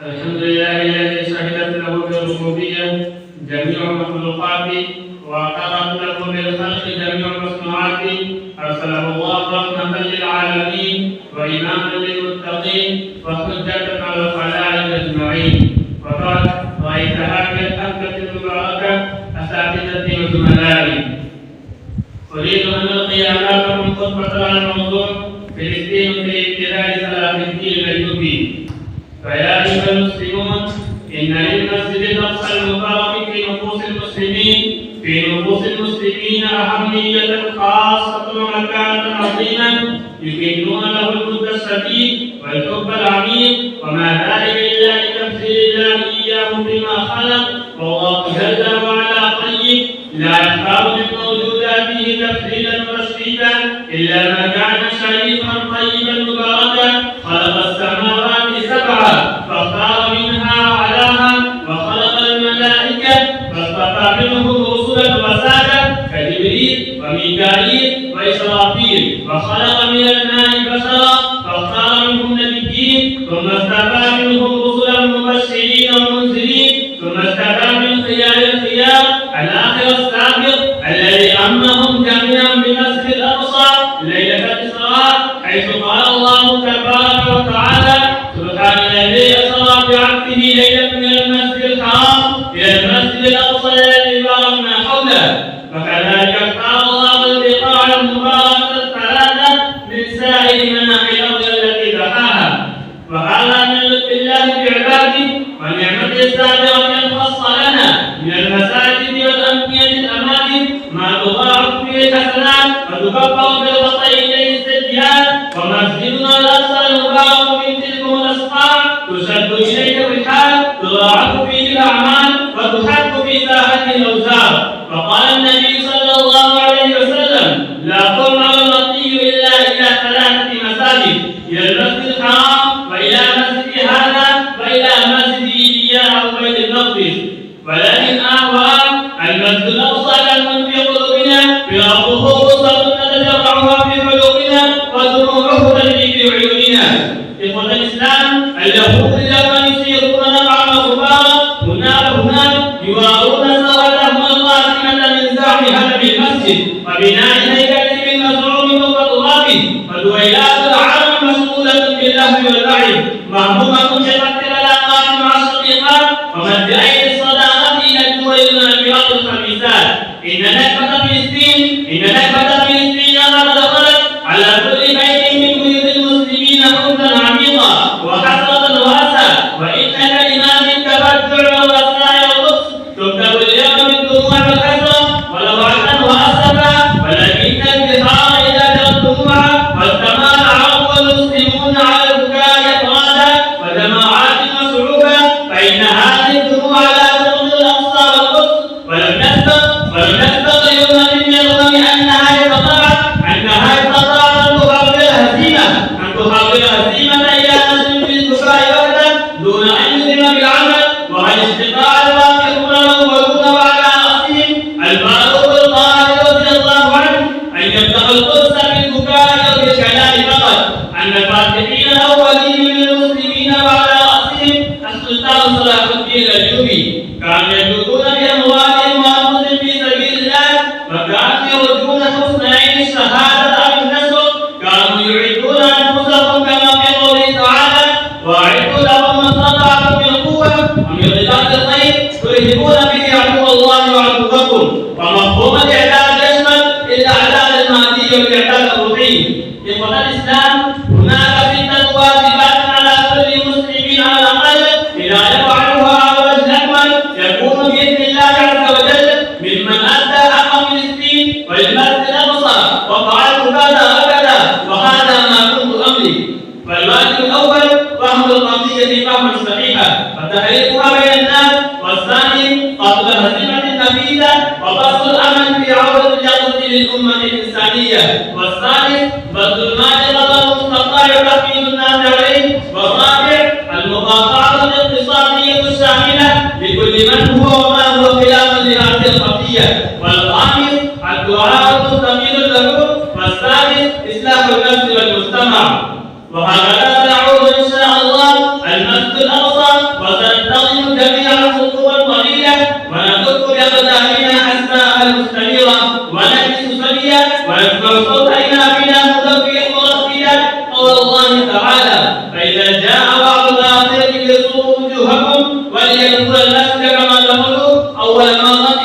الحمد لله الذي شهدت له بالربوبية جميع المخلوقات وأقرت له بالخلق جميع المصنوعات. أرسله الله رحمة للعالمين وإماما للمتقين وحجة على الخلائق أجمعين. وقال: رأيت هذه الحفلة المباركة أساتذتي وزملائي، أريد أن ألقي أمامكم خطبة عن موضوع فلسطين في ابتداء صلاح الدين الأيوبي. فيا أيها المسلمون، إن للمسجد الأقصى المبارك في نفوس المسلمين أهمية خاصة ومكانة عظيما يكنون له الود الشديد والحب العميق، وما ذلك إلا لتمثيل الله إياه فيما خلق. والله جل وعلا طيب لا يختار من موجوداته تفضيلا ورشيدا إلا ما كان شريفا طيبا مباركا. خلق السماوات سبعا فاختار منها أعلاها، وخلق الملائكة فاصطفى منهم رسلا وسادا كجبريل وميكائيل وإسرافيل، وخلق من الماء بشرا فاختار منهم نبيين، ثم اصطفى منهم رسلا مبشرين ومنذرين، ثم اصطفى من خيار الخيار الآخر السابق الذي أمهم جميعا بمسجد الأقصى ليلة الإسراء، حيث قال الله تبارك وتعالى: سبحان الذي أسرى بعبده ليلا من المسجد الحرام إلى المسجد الأقصى الذي باركنا حوله. وكذلك اختار الله البقاع المباركة الثلاثة من سائر مناحي الأرض التي دحاها. وهذا من لطف الله بعباده ونعمته السابقة أن خص لنا من المساجد والأمكنة الأماكن ما تضاعف فيه الحسنات وتكفر بالخطأ إليه السيئات. ومسجدنا الأقصى المبارك من تلكم الأسفار تشد إليه الرحال، تضاعف فيه الأعمال وتحك في ساحته الأوزار. وقال النبي صلى الله عليه وسلم: لا ترمى المطي إلا إلى ثلاثة مساجد: إلى المسجد الحرام، وإلى مسجد هذا، وإلى مسجد إيليا أو بيت المقدس. ولكن المسجد الأقصى كالمن في قلوبنا، بربه خصوصا نتجرعها في قلوبنا ودموعه تجري في عيوننا. إخوة الإسلام، اليهود لما يسيرون نقعا وغبارا هنا وهناك يوارون ثروتهم القاسمة من زعم هدم المسجد وبناء هيكله بالمزعوم فوق ترابه، ودويلات العالم مشغولة باللهو واللعب، مهمومة بقتل العلاقات مع الشقيقات ومد أيدي الصداقة إلى الدول المنافرات الخبيثات. إن نكبة فلسطين قد دخلت على كل بيت من بيوت المسلمين حزنا عميقا وحسرة وأسى، وإن كلمات التبدع والرسائل والقدس تكتب اليوم بالدموع والحسرة ولوعة وأسفا، ولكن البحار إذا جرت دموعا والسماء عرض المسلمون على البكاء أفرادا وجماعات مصعوبة، فإن هذه الدموع لا تغني الأقصى والقدس. ولم نسبق لأمة من الأمم أنها استطاعت أن تحول الهزيمة إلى نصر بالبكاء وحده دون أن يذم بالعمل. وهل استطاع الواقعون الأولون وعلى رأسهم الفاروق القاهر رضي الله عنه أن يفتح القدس بالبكاء وبالكلام فقط؟ أن الفاتحين الأولين من المسلمين وعلى رأسهم السلطان صلاح الدين الأيوبي كانوا يجودون بأموالهم وأنفسهم في سبيل الله، وكانوا يرجون حسن عين الشهادة أو النصر. كانوا يعدون أنفسهم كما في قوله تعالى: وأعدوا لهم ما استطعتم من قوة ومن رباط الخيل ترهبون به عدو الله وعدوكم. ومفهوم الإعداد يشمل الإعداد المادي والإعداد الروحي. إخوة الإسلام، هناك 6 واجبات على كل مسلم على الأقل إذا يفعلها على وجه الأكمل يكون بإذن الله عز وجل ممن أدى حق فلسطين والمسجد الأقصى وفعلت كذا وكذا وهذا ما كنت أملي. فالواجب الأول فهم القضية فهما صحيحا وتحريكها بين الناس، والثاني قتل الهزيمة النفيسة وبسط الأمل في عودة اليقظة للأمة الإنسانية، والثالث بذل المال قدر المستطاع تحميل الناس عليه، والرابع المقاطعة الاقتصادية الشاملة لكل من هو وما هو خلاف لهذه القضية، والخامس الدعاء المستمر له، والسادس إصلاح النفس والمجتمع. وهكذا سنعود إن شاء الله المسجد الأقصى وتنتظم جميع الخطوة القليلة ونخط بأقدامنا أسماء المستنيرة ونجلس سويا ونسمع صوت إمامنا مدبرا مرتلا قول الله تعالى فإذا جاء بعض الآخرة ليسوء وجوهكم وليدخل المسجد كما دخلوا أول مرة